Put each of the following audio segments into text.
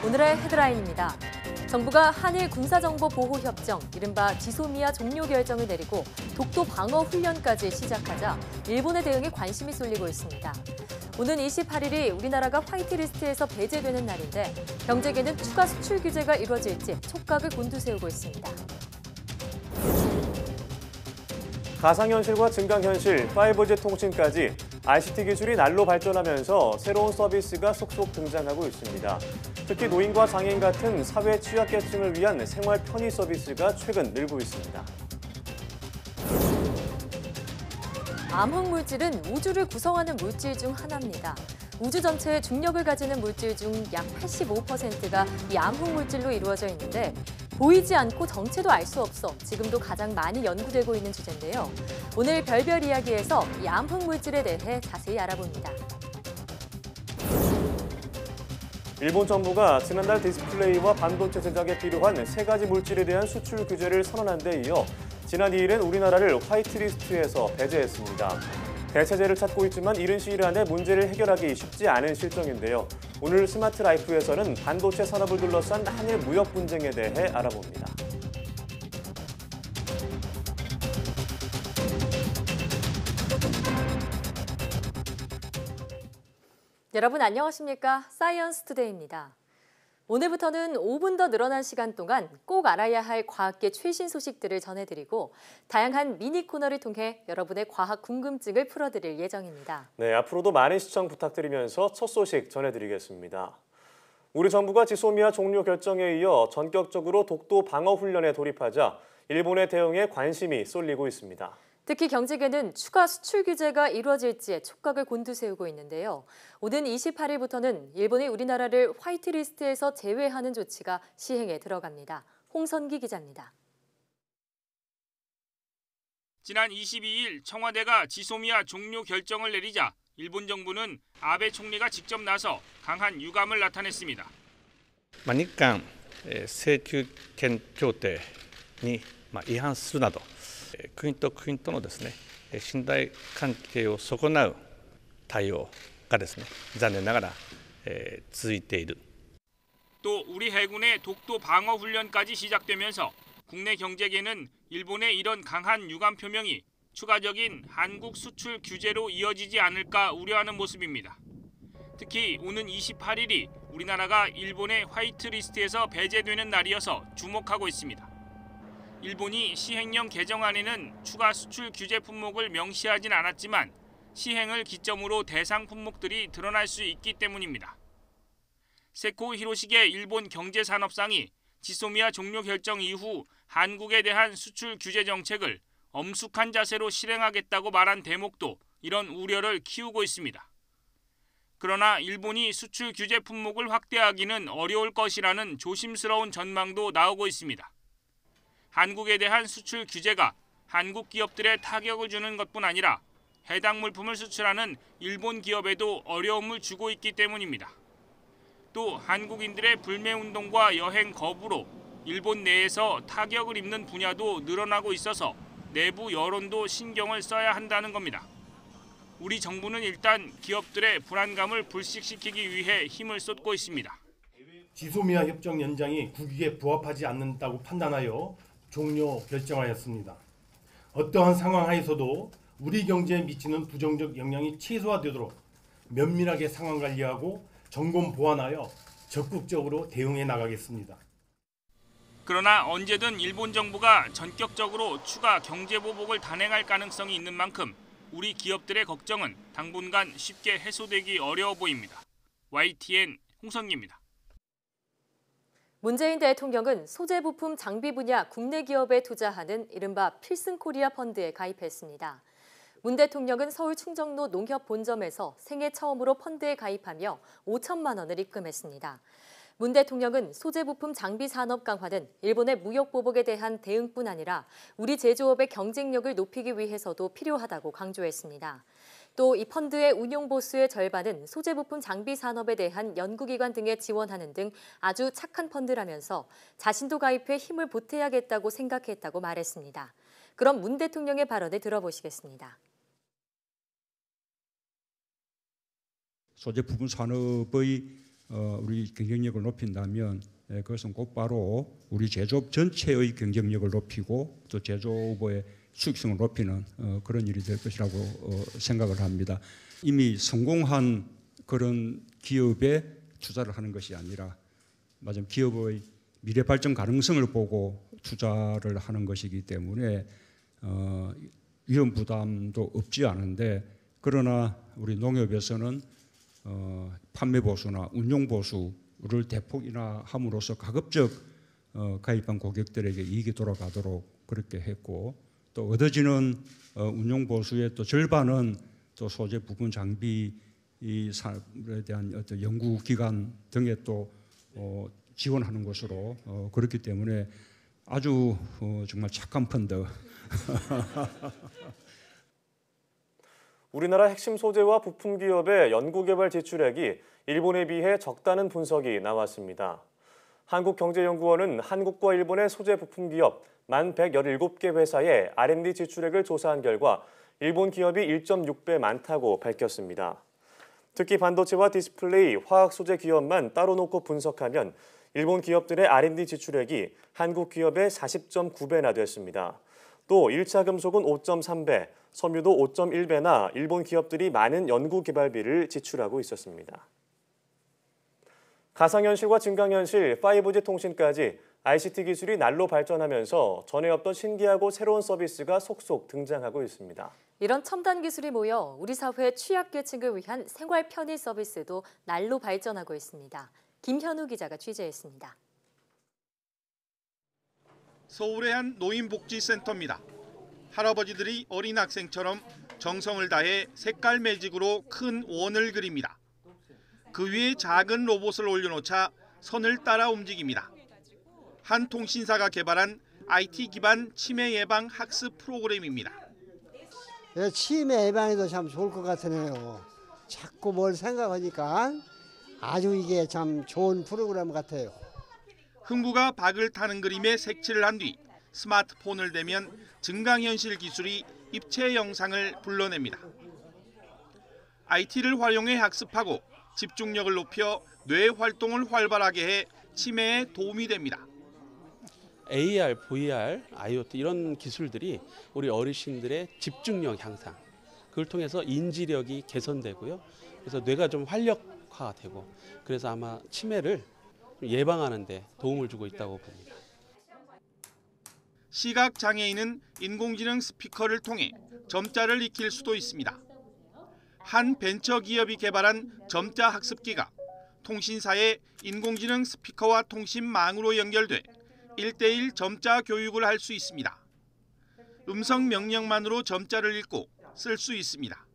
오늘의 헤드라인입니다. 정부가 한일 군사정보보호협정, 이른바 지소미아 종료 결정을 내리고 독도 방어 훈련까지 시작하자 일본의 대응에 관심이 쏠리고 있습니다. 오는 28일이 우리나라가 화이트리스트에서 배제되는 날인데 경제계는 추가 수출 규제가 이루어질지 촉각을 곤두세우고 있습니다. 가상현실과 증강현실, 5G 통신까지 ICT 기술이 날로 발전하면서 새로운 서비스가 속속 등장하고 있습니다. 특히 노인과 장애인 같은 사회 취약계층을 위한 생활 편의 서비스가 최근 늘고 있습니다. 암흑물질은 우주를 구성하는 물질 중 하나입니다. 우주 전체에 중력을 가지는 물질 중 약 85%가 이 암흑물질로 이루어져 있는데 보이지 않고 정체도 알 수 없어 지금도 가장 많이 연구되고 있는 주제인데요. 오늘 별별 이야기에서 이 암흑물질에 대해 자세히 알아봅니다. 일본 정부가 지난달 디스플레이와 반도체 제작에 필요한 3가지 물질에 대한 수출 규제를 선언한 데 이어 지난 2일엔 우리나라를 화이트리스트에서 배제했습니다. 대체제를 찾고 있지만 이른 시일 안에 문제를 해결하기 쉽지 않은 실정인데요. 오늘 스마트 라이프에서는 반도체 산업을 둘러싼 한일 무역 분쟁에 대해 알아봅니다. 여러분 안녕하십니까? 사이언스 투데이입니다. 오늘부터는 5분 더 늘어난 시간 동안 꼭 알아야 할 과학계 최신 소식들을 전해드리고 다양한 미니 코너를 통해 여러분의 과학 궁금증을 풀어드릴 예정입니다. 네, 앞으로도 많은 시청 부탁드리면서 첫 소식 전해드리겠습니다. 우리 정부가 지소미아 종료 결정에 이어 전격적으로 독도 방어 훈련에 돌입하자 일본의 대응에 관심이 쏠리고 있습니다. 특히 경제계는 추가 수출 규제가 이루어질지에 촉각을 곤두세우고 있는데요. 오는 28일부터는 일본이 우리나라를 화이트리스트에서 제외하는 조치가 시행에 들어갑니다. 홍선기 기자입니다. 지난 22일 청와대가 지소미아 종료 결정을 내리자 일본 정부는 아베 총리가 직접 나서 강한 유감을 나타냈습니다. 日韓請求権協定に違反するなど国と国とのですね信頼関係を損なう対応がですね残念ながら続いている。 또 우리 해군의 독도 방어 훈련까지 시작되면서 국내 경제계는 일본의 이런 강한 유감 표명이 추가적인 한국 수출 규제로 이어지지 않을까 우려하는 모습입니다. 특히 오는 28일이 우리나라가 일본의 화이트리스트에서 배제되는 날이어서 주목하고 있습니다. 일본이 시행령 개정안에는 추가 수출 규제 품목을 명시하진 않았지만 시행을 기점으로 대상 품목들이 드러날 수 있기 때문입니다. 세코 히로시게 일본 경제산업상이 지소미아 종료 결정 이후 한국에 대한 수출 규제 정책을 엄숙한 자세로 실행하겠다고 말한 대목도 이런 우려를 키우고 있습니다. 그러나 일본이 수출 규제 품목을 확대하기는 어려울 것이라는 조심스러운 전망도 나오고 있습니다. 한국에 대한 수출 규제가 한국 기업들에 타격을 주는 것뿐 아니라 해당 물품을 수출하는 일본 기업에도 어려움을 주고 있기 때문입니다. 또 한국인들의 불매운동과 여행 거부로 일본 내에서 타격을 입는 분야도 늘어나고 있어서 내부 여론도 신경을 써야 한다는 겁니다. 우리 정부는 일단 기업들의 불안감을 불식시키기 위해 힘을 쏟고 있습니다. 지소미아 협정 연장이 국익에 부합하지 않는다고 판단하여 종료 결정하였습니다. 어떠한 상황 하에서도 우리 경제에 미치는 부정적 영향이 최소화되도록 면밀하게 상황 관리하고 점검 보완하여 적극적으로 대응해 나가겠습니다. 그러나 언제든 일본 정부가 전격적으로 추가 경제 보복을 단행할 가능성이 있는 만큼 우리 기업들의 걱정은 당분간 쉽게 해소되기 어려워 보입니다. YTN 홍선기입니다. 문재인 대통령은 소재 부품 장비 분야 국내 기업에 투자하는 이른바 필승코리아 펀드에 가입했습니다. 문 대통령은 서울 충정로 농협 본점에서 생애 처음으로 펀드에 가입하며 5천만 원을 입금했습니다. 문 대통령은 소재 부품 장비 산업 강화는 일본의 무역 보복에 대한 대응뿐 아니라 우리 제조업의 경쟁력을 높이기 위해서도 필요하다고 강조했습니다. 또 이 펀드의 운용 보수의 절반은 소재 부품 장비 산업에 대한 연구기관 등에 지원하는 등 아주 착한 펀드라면서 자신도 가입해 힘을 보태야겠다고 생각했다고 말했습니다. 그럼 문 대통령의 발언을 들어보시겠습니다. 소재 부품 산업의 우리 경쟁력을 높인다면 그것은 곧바로 우리 제조업 전체의 경쟁력을 높이고 또 제조업의 수익성을 높이는 그런 일이 될 것이라고 생각을 합니다. 이미 성공한 그런 기업에 투자를 하는 것이 아니라 맞으면 기업의 미래 발전 가능성을 보고 투자를 하는 것이기 때문에 위험 부담도 없지 않은데, 그러나 우리 농협에서는 판매 보수나 운용 보수를 대폭 인하함으로써 가급적 가입한 고객들에게 이익이 돌아가도록 그렇게 했고, 또 얻어지는 운용 보수의 또 절반은 또 소재 부분 장비 이 산업에 대한 어떤 연구 기관 등에 또 지원하는 것으로 그렇기 때문에 아주 정말 착한 펀드. 우리나라 핵심 소재와 부품 기업의 연구개발 지출액이 일본에 비해 적다는 분석이 나왔습니다. 한국경제연구원은 한국과 일본의 소재 부품 기업 1,117개 회사의 R&D 지출액을 조사한 결과 일본 기업이 1.6배 많다고 밝혔습니다. 특히 반도체와 디스플레이, 화학 소재 기업만 따로 놓고 분석하면 일본 기업들의 R&D 지출액이 한국 기업의 40.9배나 됐습니다. 또 1차 금속은 5.3배, 섬유도 5.1배나 일본 기업들이 많은 연구개발비를 지출하고 있었습니다. 가상현실과 증강현실, 5G 통신까지 ICT 기술이 날로 발전하면서 전에 없던 신기하고 새로운 서비스가 속속 등장하고 있습니다. 이런 첨단 기술이 모여 우리 사회 취약계층을 위한 생활 편의 서비스도 날로 발전하고 있습니다. 김현우 기자가 취재했습니다. 서울의 한 노인복지센터입니다. 할아버지들이 어린 학생처럼 정성을 다해 색깔 매직으로 큰 원을 그립니다. 그 위에 작은 로봇을 올려놓자 선을 따라 움직입니다. 한 통신사가 개발한 IT 기반 치매 예방 학습 프로그램입니다. 치매 예방에도 참 좋을 것 같으네요. 자꾸 뭘 생각하니까 아주 이게 참 좋은 프로그램 같아요. 흥부가 박을 타는 그림에 색칠을 한 뒤 스마트폰을 대면 증강현실 기술이 입체 영상을 불러냅니다. IT를 활용해 학습하고 집중력을 높여 뇌 활동을 활발하게 해 치매에 도움이 됩니다. AR, VR, IoT 이런 기술들이 우리 어르신들의 집중력 향상, 그걸 통해서 인지력이 개선되고요. 그래서 뇌가 좀 활력화되고, 그래서 아마 치매를 예방하는 데 도움을 주고 있다고 봅니다. 시각장애인은 인공지능 스피커를 통해 점자를 익힐 수도 있습니다. 한 벤처기업이 개발한 점자 학습기가 통신사의 인공지능 스피커와 통신망으로 연결돼 1:1 점자 교육을 할 수 있습니다. 음성 명령만으로 점자를 읽고 쓸 수 있습니다.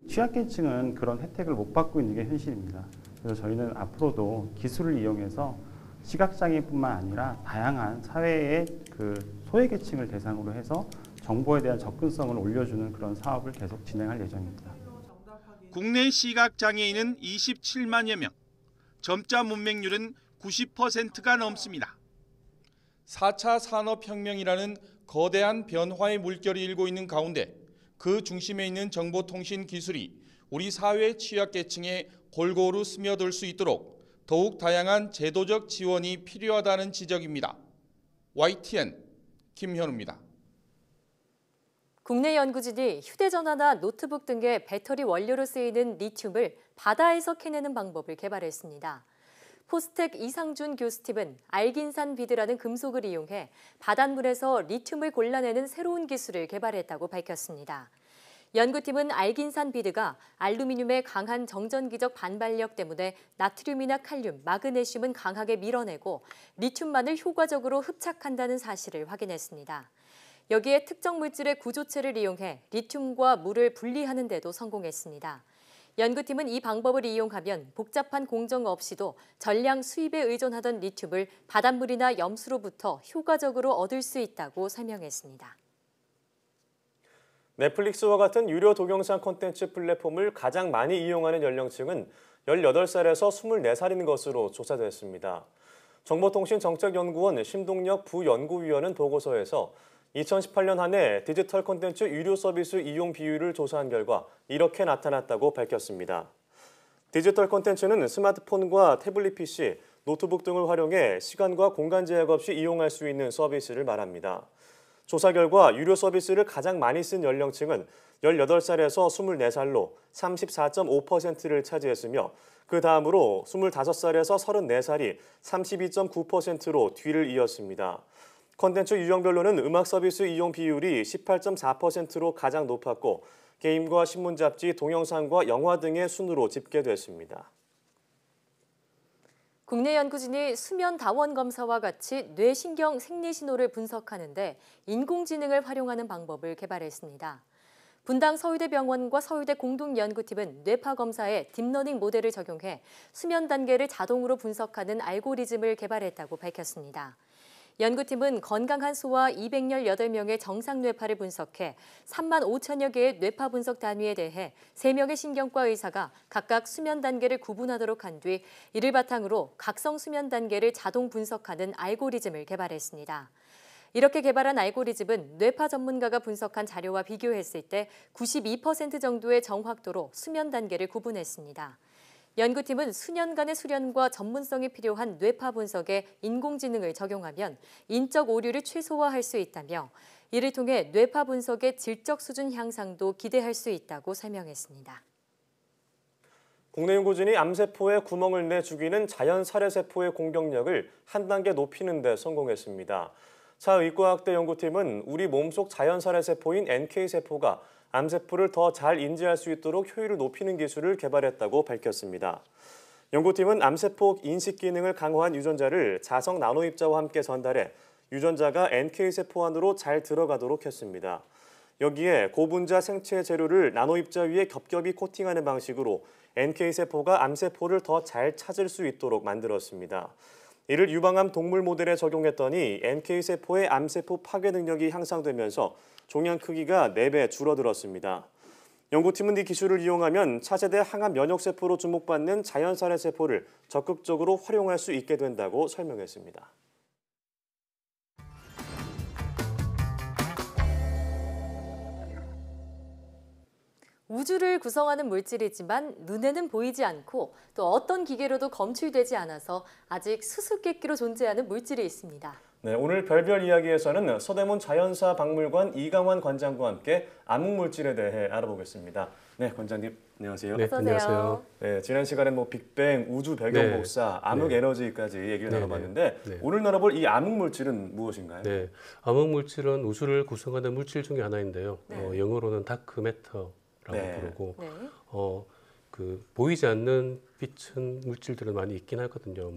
취약계층은 그런 혜택을 못 받고 있는 게 현실입니다. 그래서 저희는 앞으로도 기술을 이용해서 시각장애뿐만 아니라 다양한 사회의 소외계층을 대상으로 해서 정보에 대한 접근성을 올려주는 그런 사업을 계속 진행할 예정입니다. 국내 시각장애인은 27만여 명, 점자 문맹률은 90%가 넘습니다. 4차 산업혁명이라는 거대한 변화의 물결이 일고 있는 가운데 그 중심에 있는 정보통신 기술이 우리 사회 취약계층에 골고루 스며들 수 있도록 더욱 다양한 제도적 지원이 필요하다는 지적입니다. YTN 김현우입니다. 국내 연구진이 휴대전화나 노트북 등의 배터리 원료로 쓰이는 리튬을 바다에서 캐내는 방법을 개발했습니다. 포스텍 이상준 교수팀은 알긴산 비드라는 금속을 이용해 바닷물에서 리튬을 골라내는 새로운 기술을 개발했다고 밝혔습니다. 연구팀은 알긴산 비드가 알루미늄의 강한 정전기적 반발력 때문에 나트륨이나 칼륨, 마그네슘은 강하게 밀어내고 리튬만을 효과적으로 흡착한다는 사실을 확인했습니다. 여기에 특정 물질의 구조체를 이용해 리튬과 물을 분리하는 데도 성공했습니다. 연구팀은 이 방법을 이용하면 복잡한 공정 없이도 전량 수입에 의존하던 리튬을 바닷물이나 염수로부터 효과적으로 얻을 수 있다고 설명했습니다. 넷플릭스와 같은 유료 동영상 콘텐츠 플랫폼을 가장 많이 이용하는 연령층은 18살에서 24살인 것으로 조사됐습니다. 정보통신정책연구원 심동혁 부연구위원은 보고서에서 2018년 한 해 디지털 콘텐츠 유료 서비스 이용 비율을 조사한 결과 이렇게 나타났다고 밝혔습니다. 디지털 콘텐츠는 스마트폰과 태블릿 PC, 노트북 등을 활용해 시간과 공간 제약 없이 이용할 수 있는 서비스를 말합니다. 조사 결과 유료 서비스를 가장 많이 쓴 연령층은 18살에서 24살로 34.5%를 차지했으며 그 다음으로 25살에서 34살이 32.9%로 뒤를 이었습니다. 콘텐츠 유형별로는 음악 서비스 이용 비율이 18.4%로 가장 높았고 게임과 신문 잡지, 동영상과 영화 등의 순으로 집계됐습니다. 국내 연구진이 수면 다원 검사와 같이 뇌신경 생리 신호를 분석하는데 인공지능을 활용하는 방법을 개발했습니다. 분당 서울대병원과 서울대 공동연구팀은 뇌파 검사에 딥러닝 모델을 적용해 수면 단계를 자동으로 분석하는 알고리즘을 개발했다고 밝혔습니다. 연구팀은 건강한 소아 218명의 정상 뇌파를 분석해 3만 5천여 개의 뇌파 분석 단위에 대해 3명의 신경과 의사가 각각 수면 단계를 구분하도록 한 뒤 이를 바탕으로 각성 수면 단계를 자동 분석하는 알고리즘을 개발했습니다. 이렇게 개발한 알고리즘은 뇌파 전문가가 분석한 자료와 비교했을 때 92% 정도의 정확도로 수면 단계를 구분했습니다. 연구팀은 수년간의 수련과 전문성이 필요한 뇌파 분석에 인공지능을 적용하면 인적 오류를 최소화할 수 있다며 이를 통해 뇌파 분석의 질적 수준 향상도 기대할 수 있다고 설명했습니다. 국내 연구진이 암세포에 구멍을 내 죽이는 자연 살해세포의 공격력을 한 단계 높이는 데 성공했습니다. 차의과학대 연구팀은 우리 몸속 자연 살해세포인 NK세포가 암세포를 더 잘 인지할 수 있도록 효율을 높이는 기술을 개발했다고 밝혔습니다. 연구팀은 암세포 인식 기능을 강화한 유전자를 자석 나노입자와 함께 전달해 유전자가 NK세포 안으로 잘 들어가도록 했습니다. 여기에 고분자 생체 재료를 나노입자 위에 겹겹이 코팅하는 방식으로 NK세포가 암세포를 더 잘 찾을 수 있도록 만들었습니다. 이를 유방암 동물 모델에 적용했더니 NK세포의 암세포 파괴 능력이 향상되면서 종양 크기가 4배 줄어들었습니다. 연구팀은 이 기술을 이용하면 차세대 항암 면역세포로 주목받는 자연살해세포를 적극적으로 활용할 수 있게 된다고 설명했습니다. 우주를 구성하는 물질이지만 눈에는 보이지 않고 또 어떤 기계로도 검출되지 않아서 아직 수수께끼로 존재하는 물질이 있습니다. 네, 오늘 별별 이야기에서는 서대문 자연사 박물관 이강환 관장과 함께 암흑물질에 대해 알아보겠습니다. 네, 관장님 안녕하세요. 네, 안녕하세요. 네, 지난 시간에 빅뱅, 우주 배경 네. 복사, 암흑 네. 에너지까지 얘기를 네. 나눠봤는데 네. 오늘 나눠볼 이 암흑물질은 무엇인가요? 네, 암흑물질은 우주를 구성하는 물질 중에 하나인데요. 네. 영어로는 다크 매터라고 네. 부르고 네. 보이지 않는 빛은 물질들은 많이 있긴 하거든요.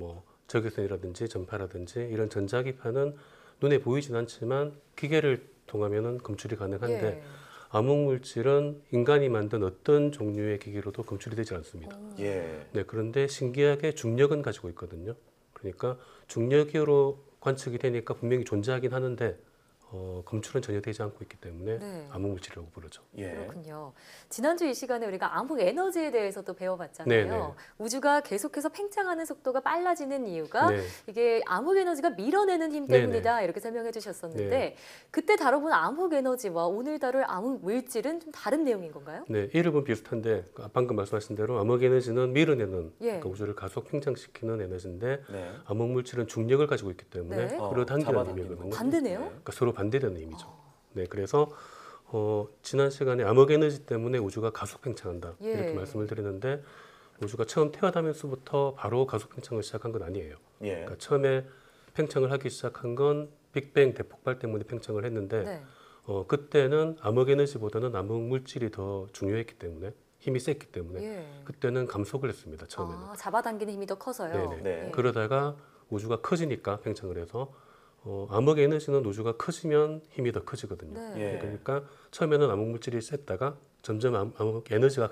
적외선이라든지 전파라든지 이런 전자기파는 눈에 보이진 않지만 기계를 통하면은 검출이 가능한데 예. 암흑물질은 인간이 만든 어떤 종류의 기계로도 검출이 되지 않습니다. 예. 네, 그런데 신기하게 중력은 가지고 있거든요. 그러니까 중력으로 관측이 되니까 분명히 존재하긴 하는데 검출은 전혀 되지 않고 있기 때문에 네. 암흑물질이라고 부르죠. 예. 그렇군요. 지난주 이 시간에 우리가 암흑 에너지에 대해서도 배워봤잖아요. 네네. 우주가 계속해서 팽창하는 속도가 빨라지는 이유가 네. 이게 암흑 에너지가 밀어내는 힘 때문이다 이렇게 설명해 주셨었는데 네. 그때 다뤄본 암흑 에너지와 오늘 다룰 암흑 물질은 좀 다른 내용인 건가요? 네, 이름은 비슷한데 방금 말씀하신 대로 암흑 에너지는 밀어내는 예. 그러니까 우주를 가속 팽창시키는 에너지인데 네. 암흑물질은 중력을 가지고 있기 때문에 네. 끌어당기는 잡아당기는 힘이거든요. 반대네요. 그러니까 서로 반대되는 힘이죠. 네, 그래서 지난 시간에 암흑 에너지 때문에 우주가 가속 팽창한다 예. 이렇게 말씀을 드렸는데 우주가 처음 태어나면서부터 바로 가속 팽창을 시작한 건 아니에요. 예. 그러니까 처음에 팽창을 하기 시작한 건 빅뱅 대폭발 때문에 팽창을 했는데 네. 그때는 암흑 에너지보다는 암흑 물질이 더 중요했기 때문에 힘이 셌기 때문에 예. 그때는 감속을 했습니다. 처음에는. 잡아당기는 힘이 더 커서요. 네네. 네. 그러다가 우주가 커지니까 팽창을 해서 암흑 에너지는 우주가 커지면 힘이 더 커지거든요. 네. 예. 그러니까 처음에는 암흑 물질이 셌다가 점점 암흑 에너지가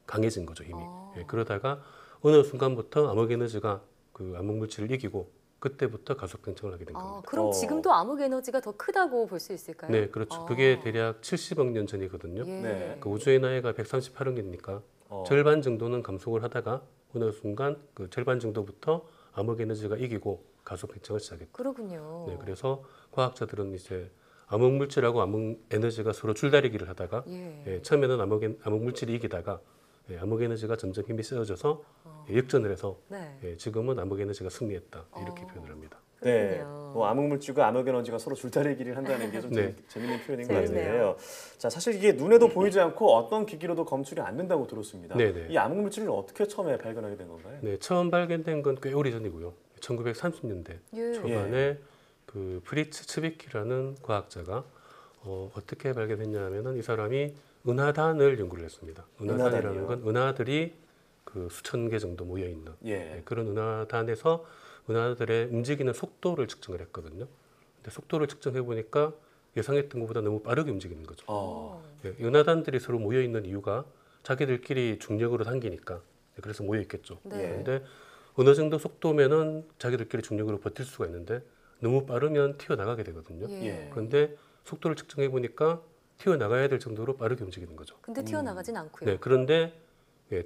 강해진 거죠, 힘이. 예, 그러다가 어느 순간부터 암흑 에너지가 그 암흑 물질을 이기고 그때부터 가속 팽창을 하게 된 겁니다. 그럼 지금도 암흑 에너지가 더 크다고 볼 수 있을까요? 네, 그렇죠. 그게 대략 70억 년 전이거든요. 예. 네. 그 우주의 나이가 138억 년이니까 절반 정도는 감속을 하다가 어느 순간 그 절반 정도부터 암흑 에너지가 이기고 가속 팽창을 시작했고. 그렇군요. 네, 그래서 과학자들은 이제 암흑 물질하고 암흑 에너지가 서로 줄다리기를 하다가 예. 예, 처음에는 암흑 물질이 이기다가 암흑 에너지가 점점 힘이 세져서 역전을 해서 네. 지금은 암흑 에너지가 승리했다 이렇게 표현을 합니다. 네, 그렇군요. 뭐 암흑물질과 암흑에너지가 서로 줄다리기를 한다는 게 좀 네. 재밌는 표현인 것 재밌네요. 같은데요. 자, 사실 이게 눈에도 보이지 않고 어떤 기기로도 검출이 안 된다고 들었습니다. 네네. 이 암흑물질을 어떻게 처음에 발견하게 된 건가요? 네, 처음 발견된 건 꽤 오래 전이고요. 1930년대 예. 초반에 그 프리츠 츠비키라는 과학자가 어떻게 발견했냐면은 이 사람이 은하단을 연구를 했습니다. 은하단이라는 은하단이요? 건 은하들이 그 수천 개 정도 모여 있는 예. 그런 은하단에서 은하들의 움직이는 속도를 측정을 했거든요. 근데 속도를 측정해 보니까 예상했던 것보다 너무 빠르게 움직이는 거죠. 은하단들이 서로 모여 있는 이유가 자기들끼리 중력으로 당기니까 그래서 모여 있겠죠. 네. 그런데 어느 정도 속도면은 자기들끼리 중력으로 버틸 수가 있는데 너무 빠르면 튀어나가게 되거든요. 예. 그런데 속도를 측정해 보니까 튀어나가야 될 정도로 빠르게 움직이는 거죠. 근데 튀어나가진 않고요. 네, 그런데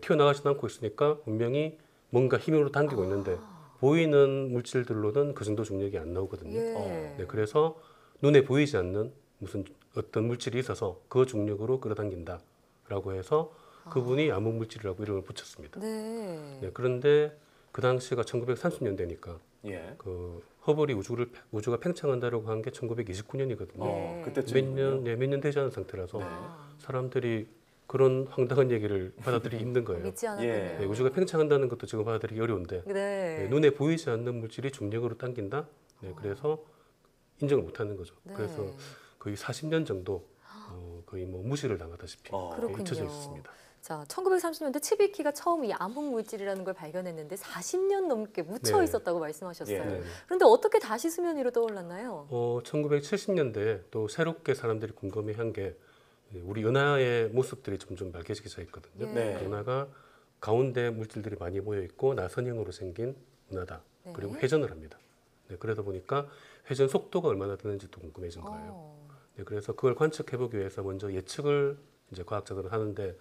튀어나가지는 않고 있으니까 분명히 뭔가 힘으로 당기고 있는데 보이는 물질들로는 그 정도 중력이 안 나오거든요. 예. 네, 그래서 눈에 보이지 않는 무슨 어떤 물질이 있어서 그 중력으로 끌어당긴다라고 해서 그분이 암흑 물질이라고 이름을 붙였습니다. 네. 네, 그런데 그 당시가 1930년대니까 예. 그 허블이 우주가 팽창한다라고 한 게 1929년이거든요. 그때쯤 몇 년 되지 않은 상태라서 네. 사람들이 그런 황당한 얘기를 받아들이기 힘든 거예요. 믿지 않았군요. 예. 네, 우주가 팽창한다는 것도 지금 받아들이기 어려운데 네. 눈에 보이지 않는 물질이 중력으로 당긴다. 네, 그래서 인정을 못하는 거죠. 네. 그래서 거의 40년 정도 거의 뭐 무시를 당하다시피 그렇군요. 잊혀져 있습니다. 자, 1930년대 츠비키가 처음 이 암흑 물질이라는 걸 발견했는데 40년 넘게 묻혀 네. 있었다고 말씀하셨어요. 예. 그런데 어떻게 다시 수면 위로 떠올랐나요? 1970년대에 또 새롭게 사람들이 궁금해한 게 우리 은하의 모습들이 점점 밝혀지기 시작했거든요. 예. 네. 은하가 가운데 물질들이 많이 모여 있고 나선형으로 생긴 은하다. 네. 그리고 회전을 합니다. 네, 그러다 보니까 회전 속도가 얼마나 되는지도 궁금해진 거예요. 네, 그래서 그걸 관측해 보기 위해서 먼저 예측을 이제 과학자들은 하는데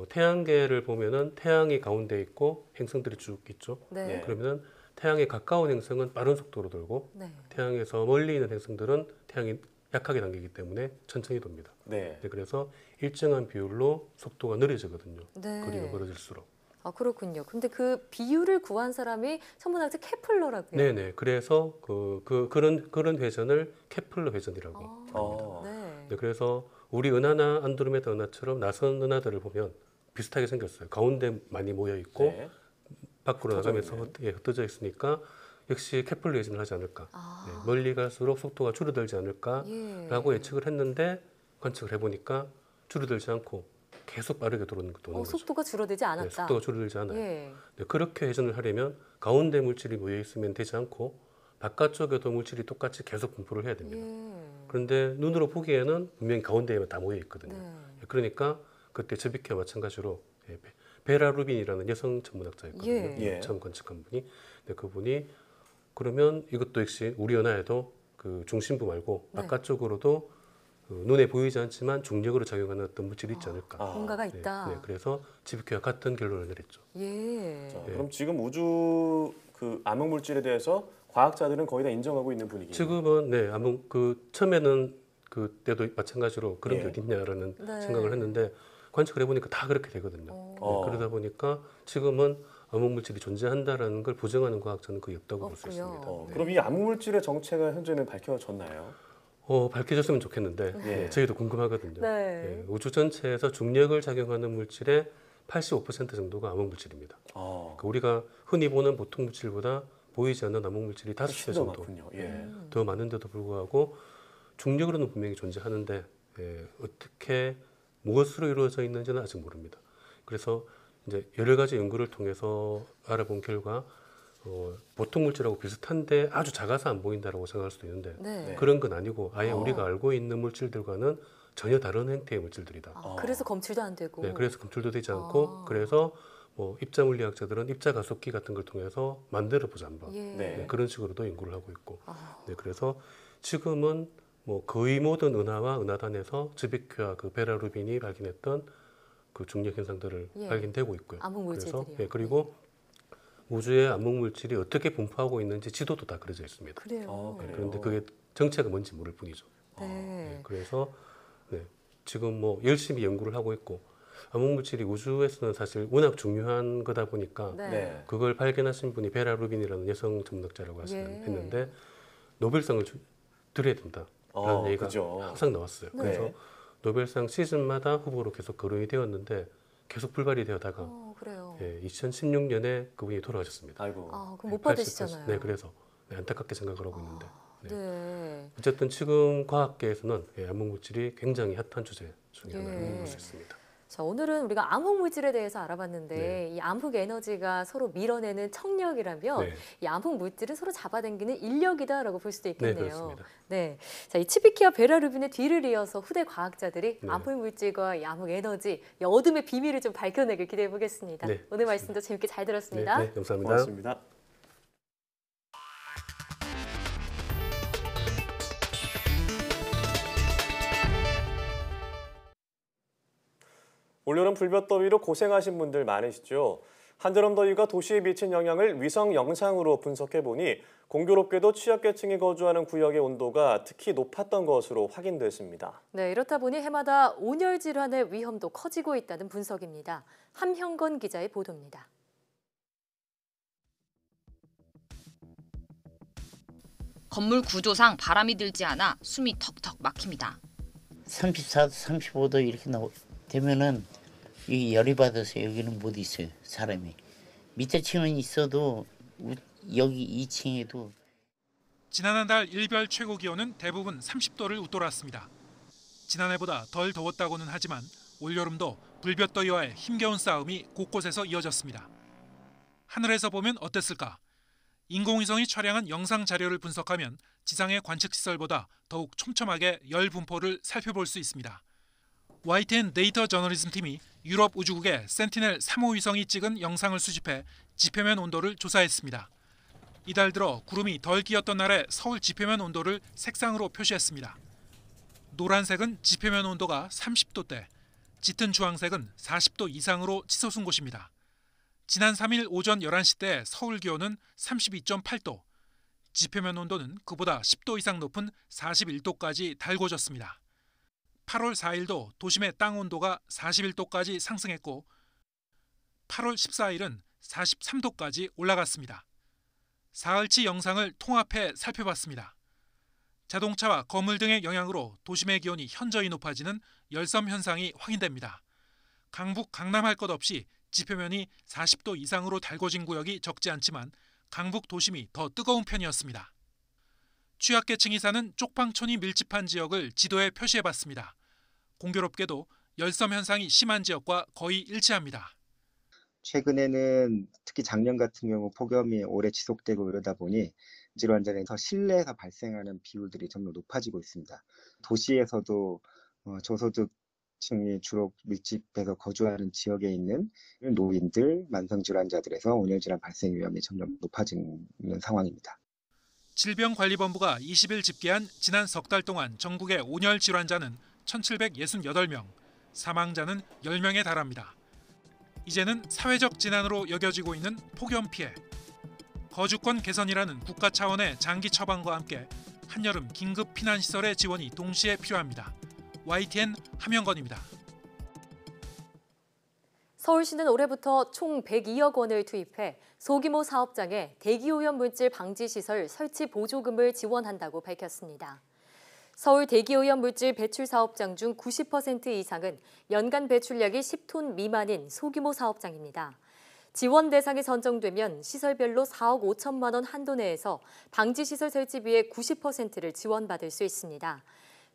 태양계를 보면은 태양이 가운데 있고 행성들이 쭉 있죠. 네. 그러면은 태양에 가까운 행성은 빠른 속도로 돌고 네. 태양에서 멀리 있는 행성들은 태양이 약하게 당기기 때문에 천천히 돕니다. 네. 네, 그래서 일정한 비율로 속도가 느려지거든요. 네. 거리가 멀어질수록. 아, 그렇군요. 근데 그 비율을 구한 사람이 천문학자 케플러라고요. 네네. 그래서 그런 회전을 케플러 회전이라고 합니다. 네. 네, 그래서 우리 은하나 안드로메다 은하처럼 나선 은하들을 보면 비슷하게 생겼어요. 가운데 많이 모여 있고 네. 밖으로 흩어져 나가면서 흩어져 있으니까 역시 케플러 회전을 하지 않을까. 아. 네, 멀리 갈수록 속도가 줄어들지 않을까라고 예. 예측을 했는데 관측을 해보니까 줄어들지 않고 계속 빠르게 도는 거죠. 속도가 줄어들지 않았다. 네, 속도가 줄어들지 않아요. 예. 네, 그렇게 회전을 하려면 가운데 물질이 모여 있으면 되지 않고 바깥쪽에도 물질이 똑같이 계속 분포를 해야 됩니다. 예. 그런데 눈으로 보기에는 분명히 가운데에만 다 모여 있거든요. 네. 그러니까 그때 츠비키와 마찬가지로 베라 루빈이라는 여성 천문학자였거든요. 예. 처음 관측한 분이. 네, 그분이 그러면 이것도 역시 우리 은하에도 그 중심부 말고 네. 바깥쪽으로도 눈에 보이지 않지만 중력으로 작용하는 어떤 물질이 있지 않을까. 뭔가가 있다. 네, 그래서 츠비키와 같은 결론을 내렸죠. 예. 자, 그럼 지금 우주 그 암흑 물질에 대해서 과학자들은 거의 다 인정하고 있는 분위기예요. 지금은 네, 아무 처음에는 그때도 마찬가지로 그런 게 예. 어딨냐라는 네. 생각을 했는데 관측을 해보니까 다 그렇게 되거든요. 네, 그러다 보니까 지금은 암흑 물질이 존재한다라는 걸 부정하는 과학자는 거의 없다고 볼 수 없군요. 있습니다. 네. 그럼 이 암흑 물질의 정체가 현재는 밝혀졌나요? 밝혀졌으면 좋겠는데 예. 저희도 궁금하거든요. 네. 우주 전체에서 중력을 작용하는 물질의 85% 정도가 암흑 물질입니다. 그러니까 우리가 흔히 보는 보통 물질보다 보이지 않는 암흑 물질이 5배 정도 많군요. 예. 더 많은데도 불구하고 중력으로는 분명히 존재하는데 어떻게 무엇으로 이루어져 있는지는 아직 모릅니다. 그래서 이제 여러 가지 연구를 통해서 알아본 결과 보통 물질하고 비슷한데 아주 작아서 안 보인다라고 생각할 수도 있는데 네. 그런 건 아니고 아예 우리가 알고 있는 물질들과는 전혀 다른 형태의 물질들이다. 그래서 검출도 안 되고. 네, 그래서 검출도 되지 않고 그래서 뭐 입자 물리학자들은 입자 가속기 같은 걸 통해서 만들어 보자 한번. 예. 네, 그런 식으로도 연구를 하고 있고. 네, 그래서 지금은 뭐 거의 모든 은하와 은하단에서 츠비키와 그 베라 루빈이 발견했던 그 중력 현상들을 예. 발견되고 있고요. 암흑 물질들이요. 그래서 그리고 우주의 암흑 물질이 어떻게 분포하고 있는지 지도도 다 그려져 있습니다. 그래요. 네, 그런데 그게 정체가 뭔지 모를 뿐이죠. 네. 그래서 네, 지금 뭐 열심히 연구를 하고 있고 암흑물질이 우주에서는 사실 워낙 중요한 거다 보니까 네. 그걸 발견하신 분이 베라 루빈이라는 여성 천문학자라고 했는데 노벨상을 드려야 된다라는 얘기가 그죠. 항상 나왔어요. 네. 그래서 노벨상 시즌마다 후보로 계속 거론이 되었는데 계속 불발이 되어다가 그래요. 2016년에 그분이 돌아가셨습니다. 아이고. 그럼 못 받으시잖아요. 네, 그래서 안타깝게 생각을 하고 있는데. 네. 어쨌든 지금 과학계에서는 암흑물질이 굉장히 핫한 주제 중에 하나로 볼 수 있습니다. 자, 오늘은 우리가 암흑물질에 대해서 알아봤는데 이 암흑 에너지가 서로 밀어내는 청력이라면 이 암흑물질은 서로 잡아당기는 인력이다라고 볼 수도 있겠네요. 네, 그렇습니다. 네. 자, 이 치비키와 베라 루빈의 뒤를 이어서 후대 과학자들이 암흑물질과 이 암흑 에너지, 이 어둠의 비밀을 좀 밝혀내길 기대해 보겠습니다. 네, 오늘 말씀도 재밌게 잘 들었습니다. 네, 감사합니다. 고맙습니다. 올여름 불볕더위로 고생하신 분들 많으시죠? 한여름 더위가 도시에 미친 영향을 위성 영상으로 분석해보니 공교롭게도 취약계층이 거주하는 구역의 온도가 특히 높았던 것으로 확인됐습니다. 네, 이렇다 보니 해마다 온열 질환의 위험도 커지고 있다는 분석입니다. 함형건 기자의 보도입니다. 건물 구조상 바람이 들지 않아 숨이 턱턱 막힙니다. 34도, 35도 이렇게 되면은 이 열이 받아서 여기는 못 있어요, 사람이. 밑에 층은 있어도 여기 2층에도. 지난 한 달 일별 최고 기온은 대부분 30도를 웃돌았습니다. 지난해보다 덜 더웠다고는 하지만 올여름도 불볕더위와의 힘겨운 싸움이 곳곳에서 이어졌습니다. 하늘에서 보면 어땠을까? 인공위성이 촬영한 영상 자료를 분석하면 지상의 관측시설보다 더욱 촘촘하게 열 분포를 살펴볼 수 있습니다. YTN 데이터 저널리즘 팀이 유럽 우주국의 센티넬 3호 위성이 찍은 영상을 수집해 지표면 온도를 조사했습니다. 이달 들어 구름이 덜 끼었던 날의 서울 지표면 온도를 색상으로 표시했습니다. 노란색은 지표면 온도가 30도대, 짙은 주황색은 40도 이상으로 치솟은 곳입니다. 지난 3일 오전 11시 때 서울 기온은 32.8도, 지표면 온도는 그보다 10도 이상 높은 41도까지 달궈졌습니다. 8월 4일도 도심의 땅 온도가 41도까지 상승했고 8월 14일은 43도까지 올라갔습니다. 사흘치 영상을 통합해 살펴봤습니다. 자동차와 건물 등의 영향으로 도심의 기온이 현저히 높아지는 열섬 현상이 확인됩니다. 강북, 강남 할 것 없이 지표면이 40도 이상으로 달궈진 구역이 적지 않지만 강북 도심이 더 뜨거운 편이었습니다. 취약계층이 사는 쪽방촌이 밀집한 지역을 지도에 표시해봤습니다. 공교롭게도 열섬 현상이 심한 지역과 거의 일치합니다. 최근에는 특히 작년 같은 경우 폭염이 오래 지속되고 이러다 보니 질환자에서 실내에서 발생하는 비율들이 점점 높아지고 있습니다. 도시에서도 저소득층이 주로 밀집해서 거주하는 지역에 있는 노인들, 만성질환자들에서 온열질환 발생 위험이 점점 높아지는 상황입니다. 질병관리본부가 20일 집계한 지난 석 달 동안 전국의 온열 질환자는 1,768명, 사망자는 10명에 달합니다. 이제는 사회적 재난으로 여겨지고 있는 폭염 피해. 거주권 개선이라는 국가 차원의 장기 처방과 함께 한여름 긴급 피난시설의 지원이 동시에 필요합니다. YTN 함영건입니다. 서울시는 올해부터 총 102억 원을 투입해 소규모 사업장에 대기오염 물질 방지 시설 설치 보조금을 지원한다고 밝혔습니다. 서울 대기오염 물질 배출 사업장 중 90% 이상은 연간 배출량이 10톤 미만인 소규모 사업장입니다. 지원 대상이 선정되면 시설별로 4억 5천만 원 한도 내에서 방지시설 설치비의 90%를 지원받을 수 있습니다.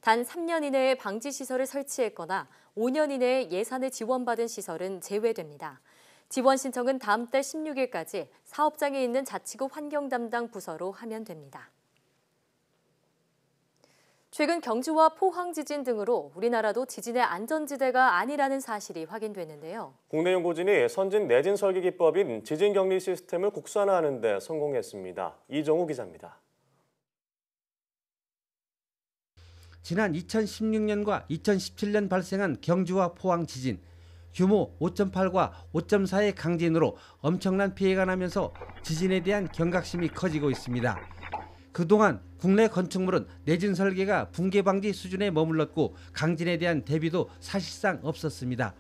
단 3년 이내에 방지시설을 설치했거나 5년 이내에 예산을 지원받은 시설은 제외됩니다. 지원 신청은 다음 달 16일까지 사업장에 있는 자치구 환경 담당 부서로 하면 됩니다. 최근 경주와 포항 지진 등으로 우리나라도 지진의 안전지대가 아니라는 사실이 확인됐는데요. 국내 연구진이 선진 내진 설계 기법인 지진 격리 시스템을 국산화하는 데 성공했습니다. 이정우 기자입니다. 지난 2016년과 2017년 발생한 경주와 포항 지진, 규모 5.8과 5.4의 강진으로 엄청난 피해가 나면서 지진에 대한 경각심이 커지고 있습니다. 그동안 국내 건축물은 내진 설계가 붕괴 방지 수준에 머물렀고 강진에 대한 대비도 사실상 없었습니다.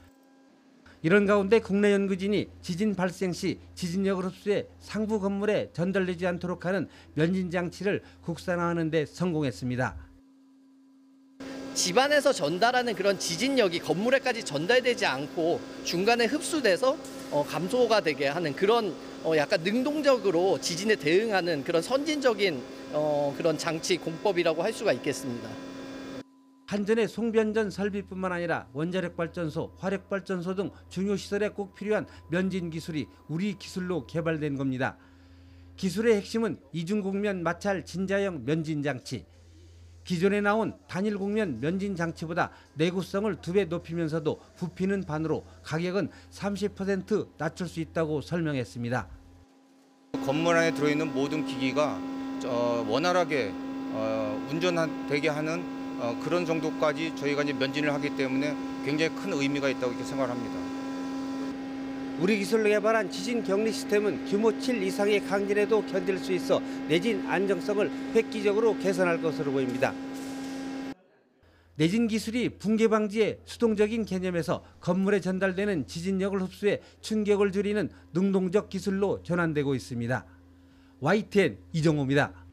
이런 가운데 국내 연구진이 지진 발생 시 지진력을 흡수해 상부 건물에 전달되지 않도록 하는 면진 장치를 국산화하는 데 성공했습니다. 집안에서 전달하는 그런 지진력이 건물에까지 전달되지 않고 중간에 흡수돼서 감소가 되게 하는 그런 약간 능동적으로 지진에 대응하는 그런 선진적인 그런 장치 공법이라고 할 수가 있겠습니다. 한전의 송변전 설비뿐만 아니라 원자력 발전소, 화력 발전소 등 중요 시설에 꼭 필요한 면진 기술이 우리 기술로 개발된 겁니다. 기술의 핵심은 이중곡면 마찰 진자형 면진 장치. 기존에 나온 단일 곡면 면진 장치보다 내구성을 2배 높이면서도 부피는 반으로 가격은 30% 낮출 수 있다고 설명했습니다. 건물 안에 들어있는 모든 기기가 원활하게 운전되게 하는 그런 정도까지 저희가 이제 면진을 하기 때문에 굉장히 큰 의미가 있다고 이렇게 생각을 합니다. 우리 기술로 개발한 지진 격리 시스템은 규모 7 이상의 강진에도 견딜 수 있어 내진 안정성을 획기적으로 개선할 것으로 보입니다. 내진 기술이 붕괴 방지의 수동적인 개념에서 건물에 전달되는 지진력을 흡수해 충격을 줄이는 능동적 기술로 전환되고 있습니다. YTN 이정호입니다.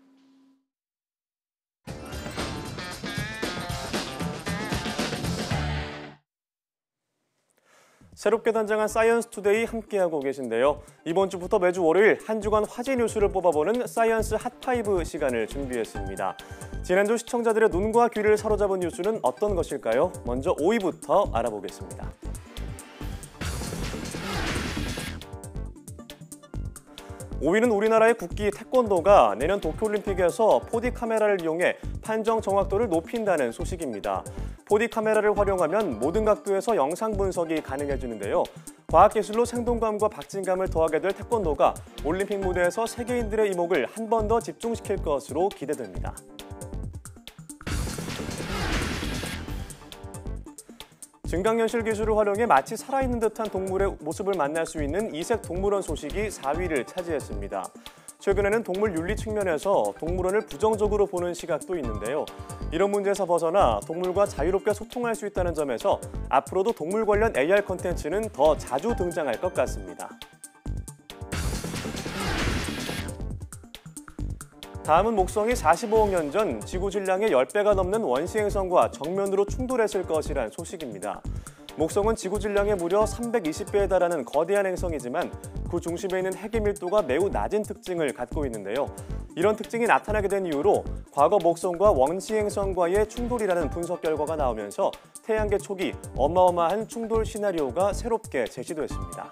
새롭게 단장한 사이언스 투데이 함께하고 계신데요. 이번 주부터 매주 월요일 한 주간 화제 뉴스를 뽑아보는 사이언스 핫5 시간을 준비했습니다. 지난주 시청자들의 눈과 귀를 사로잡은 뉴스는 어떤 것일까요? 먼저 5위부터 알아보겠습니다. 5위는 우리나라의 국기 태권도가 내년 도쿄올림픽에서 4D 카메라를 이용해 판정 정확도를 높인다는 소식입니다. 4D 카메라를 활용하면 모든 각도에서 영상 분석이 가능해지는데요. 과학기술로 생동감과 박진감을 더하게 될 태권도가 올림픽 무대에서 세계인들의 이목을 한 번 더 집중시킬 것으로 기대됩니다. 증강현실 기술을 활용해 마치 살아있는 듯한 동물의 모습을 만날 수 있는 이색 동물원 소식이 4위를 차지했습니다. 최근에는 동물 윤리 측면에서 동물원을 부정적으로 보는 시각도 있는데요. 이런 문제에서 벗어나 동물과 자유롭게 소통할 수 있다는 점에서 앞으로도 동물 관련 AR 콘텐츠는 더 자주 등장할 것 같습니다. 다음은 목성이 45억 년 전 지구 질량의 10배가 넘는 원시 행성과 정면으로 충돌했을 것이란 소식입니다. 목성은 지구 질량의 무려 320배에 달하는 거대한 행성이지만 그 중심에 있는 핵의 밀도가 매우 낮은 특징을 갖고 있는데요. 이런 특징이 나타나게 된 이후로 과거 목성과 원시 행성과의 충돌이라는 분석 결과가 나오면서 태양계 초기 어마어마한 충돌 시나리오가 새롭게 제시됐습니다.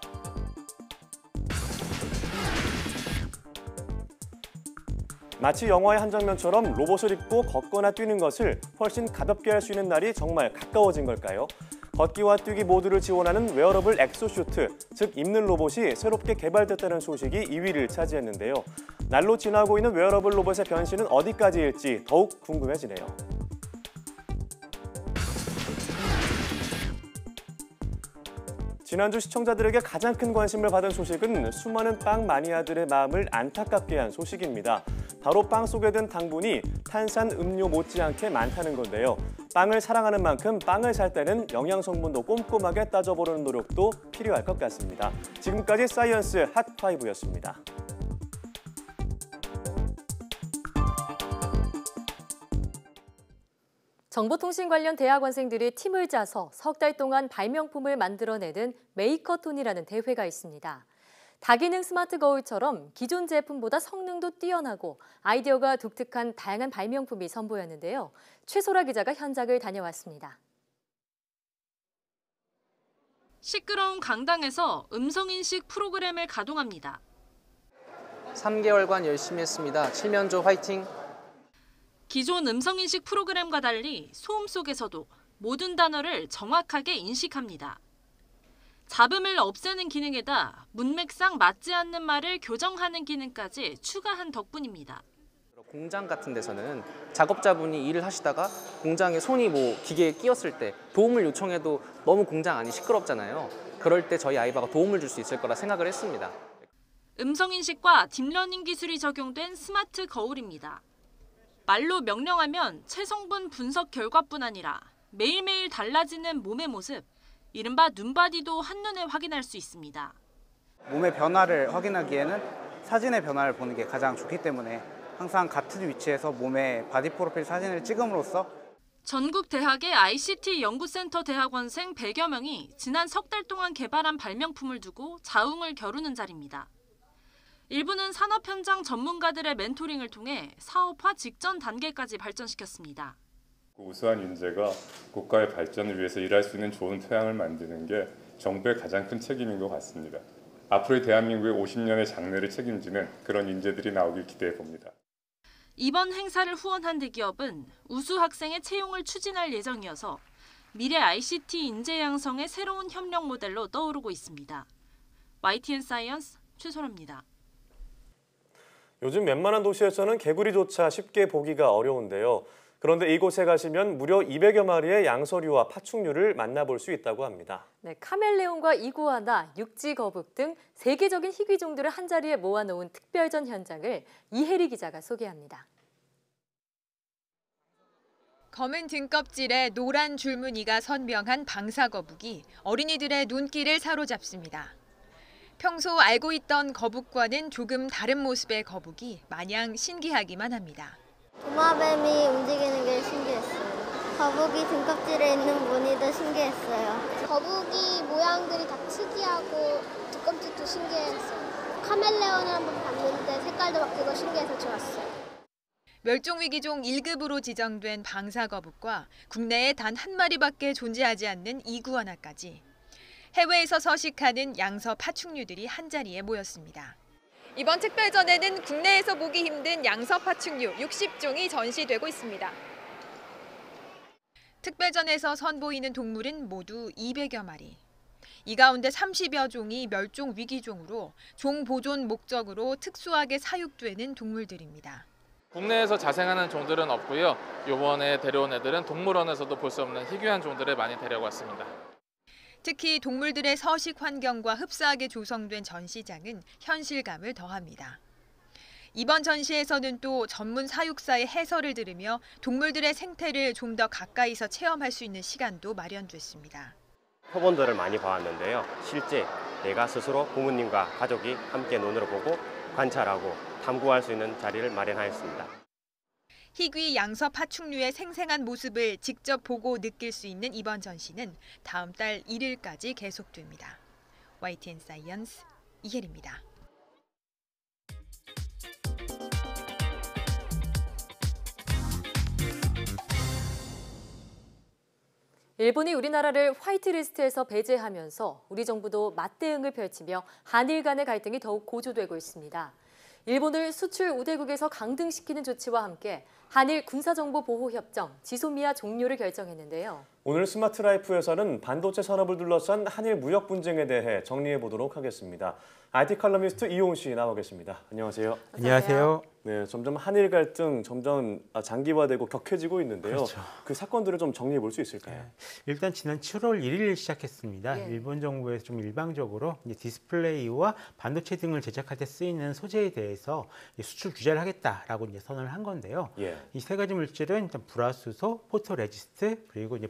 마치 영화의 한 장면처럼 로봇을 입고 걷거나 뛰는 것을 훨씬 가볍게 할 수 있는 날이 정말 가까워진 걸까요? 걷기와 뛰기 모두를 지원하는 웨어러블 엑소슈트, 즉 입는 로봇이 새롭게 개발됐다는 소식이 2위를 차지했는데요. 날로 지나고 있는 웨어러블 로봇의 변신은 어디까지일지 더욱 궁금해지네요. 지난주 시청자들에게 가장 큰 관심을 받은 소식은 수많은 빵 마니아들의 마음을 안타깝게 한 소식입니다. 바로 빵 속에 든 당분이 탄산 음료 못지않게 많다는 건데요. 빵을 사랑하는 만큼 빵을 살 때는 영양 성분도 꼼꼼하게 따져보려는 노력도 필요할 것 같습니다. 지금까지 사이언스 핫5였습니다. 정보통신 관련 대학원생들이 팀을 짜서 석 달 동안 발명품을 만들어내는 메이커톤이라는 대회가 있습니다. 다기능 스마트 거울처럼 기존 제품보다 성능도 뛰어나고 아이디어가 독특한 다양한 발명품이 선보였는데요. 최소라 기자가 현장을 다녀왔습니다. 시끄러운 강당에서 음성인식 프로그램을 가동합니다. 3개월간 열심히 했습니다. 칠면조 화이팅! 기존 음성인식 프로그램과 달리 소음 속에서도 모든 단어를 정확하게 인식합니다. 잡음을 없애는 기능에다 문맥상 맞지 않는 말을 교정하는 기능까지 추가한 덕분입니다. 공장 같은 데서는 작업자분이 일을 하시다가 공장에 손이 기계에 끼었을 때 도움을 요청해도 너무 공장 안이 시끄럽잖아요. 그럴 때 저희 아이바가 도움을 줄 수 있을 거라 생각을 했습니다. 음성인식과 딥러닝 기술이 적용된 스마트 거울입니다. 말로 명령하면 체성분 분석 결과뿐 아니라 매일매일 달라지는 몸의 모습, 이른바 눈바디도 한눈에 확인할 수 있습니다. 몸의 변화를 확인하기에는 사진의 변화를 보는 게 가장 좋기 때문에 항상 같은 위치에서 몸의 바디 프로필 사진을 찍음으로써 전국 대학의 ICT 연구센터 대학원생 100여 명이 지난 석 달 동안 개발한 발명품을 두고 자웅을 겨루는 자리입니다. 일부는 산업 현장 전문가들의 멘토링을 통해 사업화 직전 단계까지 발전시켰습니다. 우수한 인재가 국가의 발전을 위해서 일할 수 있는 좋은 토양을 만드는 게 정부의 가장 큰 책임인 것 같습니다. 앞으로의 대한민국의 50년의 장래를 책임지는 그런 인재들이 나오길 기대해 봅니다. 이번 행사를 후원한 대기업은 우수 학생의 채용을 추진할 예정이어서 미래 ICT 인재 양성의 새로운 협력 모델로 떠오르고 있습니다. YTN 사이언스 최소라입니다. 요즘 웬만한 도시에서는 개구리조차 쉽게 보기가 어려운데요. 그런데 이곳에 가시면 무려 200여 마리의 양서류와 파충류를 만나볼 수 있다고 합니다. 네, 카멜레온과 이구아나, 육지거북 등 세계적인 희귀종들을 한자리에 모아놓은 특별전 현장을 이혜리 기자가 소개합니다. 검은 등껍질에 노란 줄무늬가 선명한 방사거북이 어린이들의 눈길을 사로잡습니다. 평소 알고 있던 거북과는 조금 다른 모습의 거북이 마냥 신기하기만 합니다. 도마뱀이 움직이는 게 신기했어요. 거북이 등껍질에 있는 무늬도 신기했어요. 거북이 모양들이 다 특이하고 등껍질도 신기했어요. 카멜레온을 한번 봤는데 색깔도 바뀌고 신기해서 좋았어요. 멸종위기종 1급으로 지정된 방사거북과 국내에 단 한 마리밖에 존재하지 않는 이구아나까지 해외에서 서식하는 양서 파충류들이 한자리에 모였습니다. 이번 특별전에는 국내에서 보기 힘든 양서 파충류 60종이 전시되고 있습니다. 특별전에서 선보이는 동물은 모두 200여 마리. 이 가운데 30여 종이 멸종 위기종으로 종 보존 목적으로 특수하게 사육되는 동물들입니다. 국내에서 자생하는 종들은 없고요. 이번에 데려온 애들은 동물원에서도 볼 수 없는 희귀한 종들을 많이 데려왔습니다. 특히 동물들의 서식 환경과 흡사하게 조성된 전시장은 현실감을 더합니다. 이번 전시에서는 또 전문 사육사의 해설을 들으며 동물들의 생태를 좀 더 가까이서 체험할 수 있는 시간도 마련됐습니다. 표본들을 많이 봐왔는데요. 실제 내가 스스로 부모님과 가족이 함께 눈으로 보고 관찰하고 탐구할 수 있는 자리를 마련하였습니다. 희귀 양서 파충류의 생생한 모습을 직접 보고 느낄 수 있는 이번 전시는 다음 달 1일까지 계속됩니다. YTN 사이언스 이혜리입니다. 일본이 우리나라를 화이트리스트에서 배제하면서 우리 정부도 맞대응을 펼치며 한일 간의 갈등이 더욱 고조되고 있습니다. 일본을 수출 우대국에서 강등시키는 조치와 함께 한일 군사정보보호협정 지소미아 종료를 결정했는데요. 오늘 스마트라이프에서는 반도체 산업을 둘러싼 한일 무역 분쟁에 대해 정리해 보도록 하겠습니다. IT 칼럼니스트 이용 씨 나와 계십니다. 안녕하세요. 안녕하세요. 네, 점점 한일 갈등 점점 장기화되고 격해지고 있는데요. 그렇죠. 그 사건들을 좀 정리해 볼 수 있을까요? 일단 지난 7월 1일 시작했습니다. 일본 정부에서 좀 일방적으로 이제 디스플레이와 반도체 등을 제작할 때 쓰이는 소재에 대해서 수출 규제를 하겠다라고 이제 선언을 한 건데요. 이 세 가지 물질은 일단 불화수소, 포토레지스트, 그리고 이제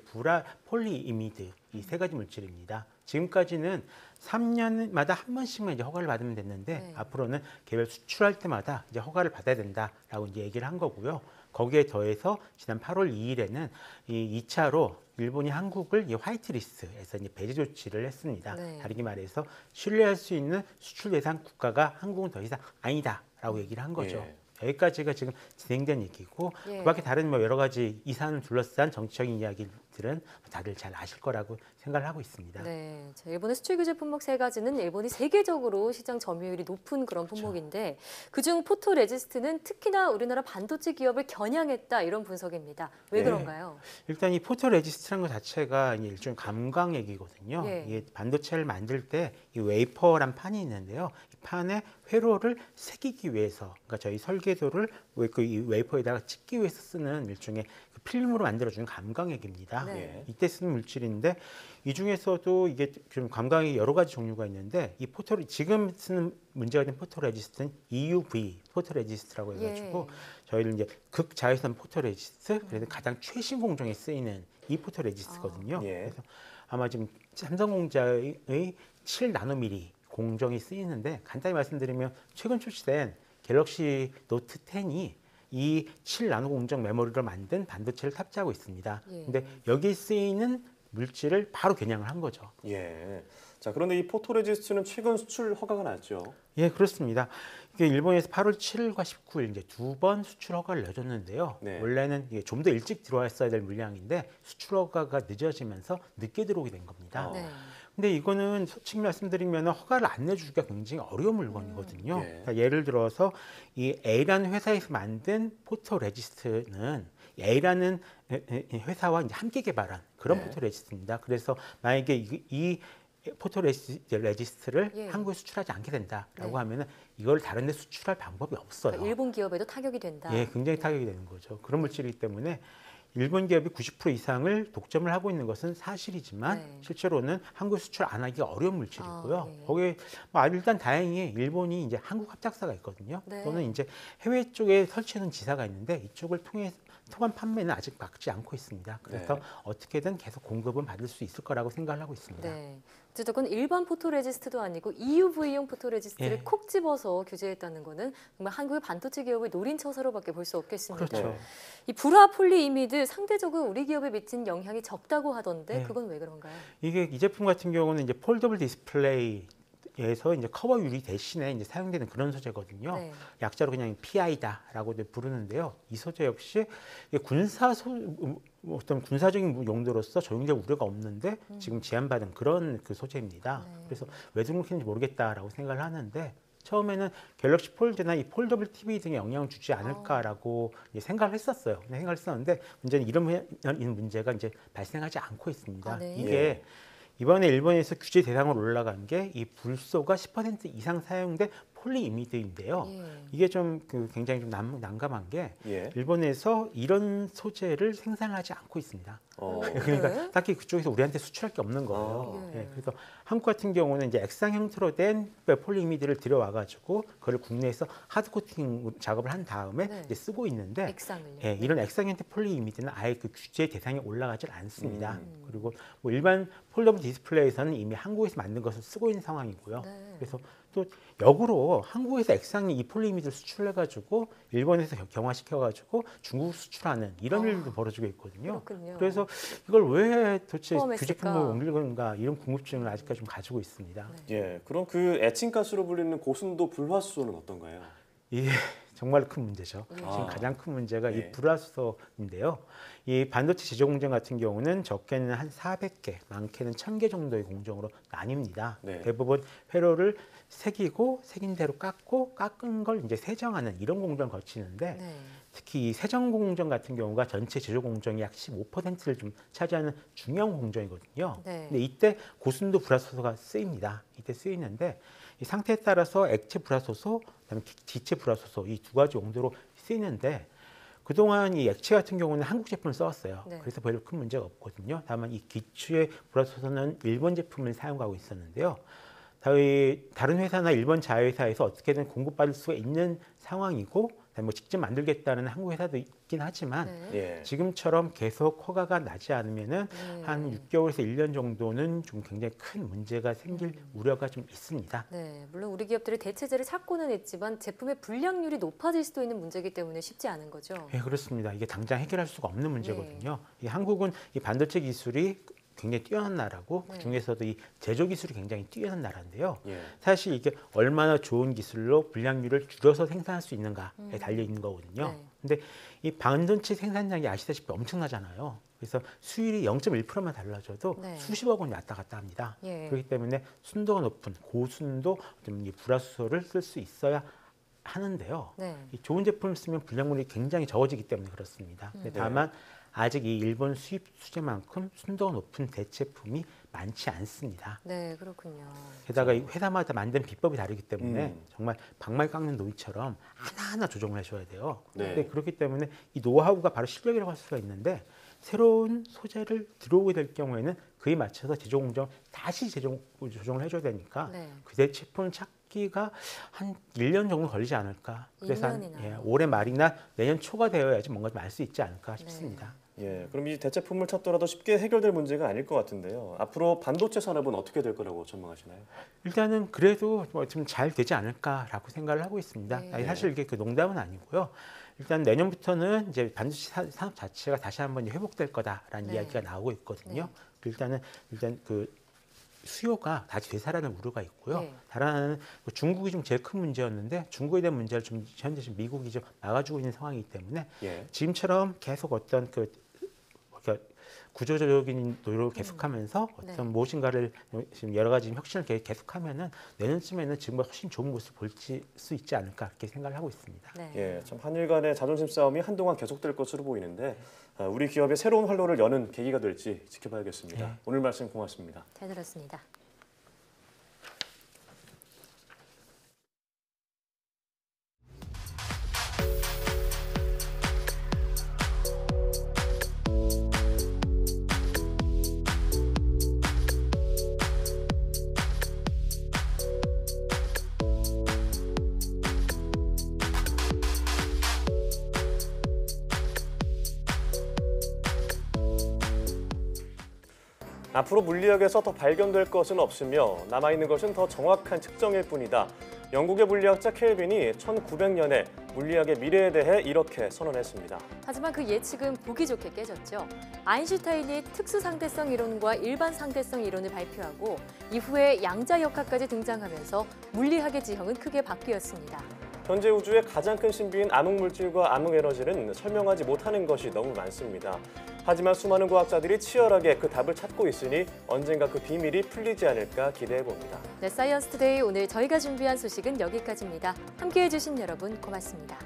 폴리이미드 이 세 가지 물질입니다. 지금까지는 3년마다 한 번씩만 이제 허가를 받으면 됐는데 앞으로는 개별 수출할 때마다 이제 허가를 받아야 된다라고 이제 얘기를 한 거고요. 거기에 더해서 지난 8월 2일에는 이 2차로 일본이 한국을 이 화이트리스트에서 이제 배제 조치를 했습니다. 다르게 말해서 신뢰할 수 있는 수출 대상 국가가 한국은 더 이상 아니다라고 얘기를 한 거죠. 여기까지가 지금 진행된 얘기고 그밖에 다른 뭐 여러 가지 이 사안을 둘러싼 정치적인 이야기들은 다들 잘 아실 거라고 생각을 하고 있습니다. 네, 일본의 수출 규제 품목 세 가지는 일본이 세계적으로 시장 점유율이 높은 그런 품목인데 그중 포토레지스트는 특히나 우리나라 반도체 기업을 겨냥했다 이런 분석입니다. 왜 그런가요? 일단 이 포토레지스트라는 것 자체가 일종의 감광액이거든요. 이게 반도체를 만들 때 이 웨이퍼란 판이 있는데요. 이 판에 회로를 새기기 위해서, 그러니까 저희 설계도를 이 웨이퍼에다가 찍기 위해서 쓰는 일종의 필름으로 만들어주는 감광액입니다. 이때 쓰는 물질인데 이 중에서도 이게 좀 감광액이 여러 가지 종류가 있는데 이 지금 쓰는 문제가 된 포토레지스트는 EUV 포토레지스트라고 해가지고 저희는 이제 극자외선 포토레지스트, 그래서 가장 최신 공정에 쓰이는 이 포토레지스트거든요. 그래서 아마 지금 삼성공자의 7나노미리 공정이 쓰이는데 간단히 말씀드리면 최근 출시된 갤럭시 노트 10이 이 7나노 공정 메모리를 만든 반도체를 탑재하고 있습니다. 근데 여기 쓰이는 물질을 바로 겨냥을 한 거죠. 예. 자, 그런데 이 포토레지스트는 최근 수출 허가가 났죠. 예, 그렇습니다. 이게 일본에서 8월 7일과 19일 이제 2번 수출 허가를 내줬는데요. 네. 원래는 이게 좀 더 일찍 들어왔어야 될 물량인데 수출 허가가 늦어지면서 늦게 들어오게 된 겁니다. 근데 이거는 솔직히 말씀드리면 허가를 안 내주기가 굉장히 어려운 물건이거든요. 그러니까 예를 들어서 이 A라는 회사에서 만든 포토레지스트는 A라는 회사와 이제 함께 개발한 그런 포토레지스트입니다. 그래서 만약에 이 포토레지스트를 한국에 수출하지 않게 된다라고 하면은 이걸 다른 데 수출할 방법이 없어요. 그러니까 일본 기업에도 타격이 된다. 예, 굉장히 타격이 되는 거죠. 그런 물질이기 때문에 일본 기업이 90% 이상을 독점을 하고 있는 것은 사실이지만 실제로는 한국에 수출 안 하기가 어려운 물질이고요. 거기에 일단 다행히 일본이 이제 한국 합작사가 있거든요. 또는 이제 해외 쪽에 설치해놓은 지사가 있는데 이쪽을 통한 판매는 아직 막지 않고 있습니다. 그래서 어떻게든 계속 공급은 받을 수 있을 거라고 생각을 하고 있습니다. 어쨌든 일반 포토레지스트도 아니고 EUV용 포토레지스트를 콕 집어서 규제했다는 거는 정말 한국의 반도체 기업의 노린처사로밖에 볼 수 없겠습니다. 그렇죠. 이 불화 폴리이미드 상대적으로 우리 기업에 미친 영향이 적다고 하던데 그건 왜 그런가요? 이게 이 제품 같은 경우는 이제 폴더블 디스플레이에서 이제 커버 유리 대신에 이제 사용되는 그런 소재거든요. 약자로 그냥 PI다라고 부르는데요. 이 소재 역시 어떤 군사적인 용도로서 적용될 우려가 없는데 지금 제한받은 그런 그 소재입니다. 그래서 왜 그렇게인지 모르겠다라고 생각을 하는데 처음에는 갤럭시 폴드나 이 폴더블 TV 등에 영향을 주지 않을까라고 생각을 했었어요. 생각을 했었는데 문제는 이런 문제가 이제 발생하지 않고 있습니다. 이게 이번에 일본에서 규제 대상으로 올라간 게 이 불소가 10% 이상 사용된 폴리이미드인데요. 이게 좀 굉장히 좀 난감한 게 일본에서 이런 소재를 생산하지 않고 있습니다. 그러니까 딱히 그쪽에서 우리한테 수출할 게 없는 거예요. 그래서 한국 같은 경우는 이제 액상 형태로 된 폴리이미드를 들여와가지고 그걸 국내에서 하드 코팅 작업을 한 다음에 이제 쓰고 있는데 이런 액상 형태 폴리이미드는 아예 그 규제 대상에 올라가질 않습니다. 그리고 뭐 일반 폴더블 디스플레이에서는 이미 한국에서 만든 것을 쓰고 있는 상황이고요. 그래서 또 역으로 한국에서 액상이 이 폴리이미드를 수출해가지고 일본에서 경화시켜가지고 중국 수출하는 이런 일도 벌어지고 있거든요. 그래서 이걸 왜 도대체 규제품을 옮길 건가 이런 궁금증을 아직까지 좀 가지고 있습니다. 예, 그럼 그 애칭가스로 불리는 고순도 불화수소는 어떤가요? 이게 정말 큰 문제죠. 지금 가장 큰 문제가 이 불화수소인데요. 이 반도체 제조 공정 같은 경우는 적게는 한 400개, 많게는 1000개 정도의 공정으로 나뉩니다. 대부분 회로를 색인 대로 깎은 걸 이제 세정하는 이런 공정을 거치는데 특히 이 세정 공정 같은 경우가 전체 제조 공정의 약 15%를 좀 차지하는 중요한 공정이거든요. 근데 이때 고순도 불화수소가 쓰입니다. 이때 쓰이는데 이 상태에 따라서 액체 불화수소, 그다음에 기체 불화수소 이 두 가지 용도로 쓰이는데 그동안 이 액체 같은 경우는 한국 제품을 써왔어요. 그래서 별로 큰 문제가 없거든요. 다만 이 기체 불화수소는 일본 제품을 사용하고 있었는데요. 다른 회사나 일본 자회사에서 어떻게든 공급받을 수가 있는 상황이고 뭐 직접 만들겠다는 한국 회사도 있긴 하지만 지금처럼 계속 허가가 나지 않으면은 한 6개월에서 1년 정도는 좀 굉장히 큰 문제가 생길 우려가 좀 있습니다. 물론 우리 기업들이 대체제를 찾고는 있지만 제품의 불량률이 높아질 수도 있는 문제이기 때문에 쉽지 않은 거죠. 네, 그렇습니다. 이게 당장 해결할 수가 없는 문제거든요. 한국은 이 반도체 기술이 굉장히 뛰어난 나라고 그중에서도 이 제조 기술이 굉장히 뛰어난 나라인데요. 사실 이게 얼마나 좋은 기술로 불량률을 줄여서 생산할 수 있는가에 달려 있는 거거든요. 근데 이 반도체 생산량이 아시다시피 엄청나잖아요. 그래서 수율이 0.1%만 달라져도 수십억 원이 왔다 갔다 합니다. 그렇기 때문에 순도가 높은 고순도 불화수소를 쓸 수 있어야 하는데요. 이 좋은 제품을 쓰면 불량률이 굉장히 적어지기 때문에 그렇습니다. 다만 아직 이 일본 수입 수제만큼 순도가 높은 대체품이 많지 않습니다. 그렇군요. 게다가 이 회사마다 만든 비법이 다르기 때문에 정말 방망이 깎는 노이처럼 하나하나 조정을 해줘야 돼요. 근데 그렇기 때문에 이 노하우가 바로 실력이라고 할 수가 있는데 새로운 소재를 들어오게 될 경우에는 그에 맞춰서 제조 공정 다시 조정을 해줘야 되니까 그 대체품을 찾기가 한 1년 정도 걸리지 않을까. 그래서 올해 말이나 내년 초가 되어야지 뭔가 좀 알 수 있지 않을까 싶습니다. 예, 그럼 이 대체품을 찾더라도 쉽게 해결될 문제가 아닐 것 같은데요. 앞으로 반도체 산업은 어떻게 될 거라고 전망하시나요? 일단은 그래도 좀 잘 되지 않을까라고 생각을 하고 있습니다. 네. 사실 이게 그 농담은 아니고요. 일단 내년부터는 이제 반도체 산업 자체가 다시 한번 회복될 거다라는 네. 이야기가 나오고 있거든요. 일단 그 수요가 다시 되살아날 우려가 있고요. 네. 다른 하나는 중국이 좀 제일 큰 문제였는데 중국에 대한 문제를 좀 현재 지금 미국이 좀 막아주고 있는 상황이기 때문에 예. 지금처럼 계속 어떤 그러니까 구조적인 노력을 계속하면서 네. 어떤 무엇인가를 지금 여러 가지 혁신을 계속하면은 내년쯤에는 지금보다 훨씬 좋은 모습을 볼 수 있지 않을까 그렇게 생각을 하고 있습니다. 네. 예, 참 한일 간의 자존심 싸움이 한동안 계속될 것으로 보이는데 우리 기업의 새로운 활로를 여는 계기가 될지 지켜봐야겠습니다. 네. 오늘 말씀 고맙습니다. 잘 들었습니다. 앞으로 물리학에서 더 발견될 것은 없으며 남아있는 것은 더 정확한 측정일 뿐이다. 영국의 물리학자 켈빈이 1900년에 물리학의 미래에 대해 이렇게 선언했습니다. 하지만 그 예측은 보기 좋게 깨졌죠. 아인슈타인이 특수상대성 이론과 일반 상대성 이론을 발표하고 이후에 양자역학까지 등장하면서 물리학의 지형은 크게 바뀌었습니다. 현재 우주의 가장 큰 신비인 암흑물질과 암흑에너지는 설명하지 못하는 것이 너무 많습니다. 하지만 수많은 과학자들이 치열하게 그 답을 찾고 있으니 언젠가 그 비밀이 풀리지 않을까 기대해봅니다. 네, 사이언스 투데이 오늘 저희가 준비한 소식은 여기까지입니다. 함께해 주신 여러분 고맙습니다.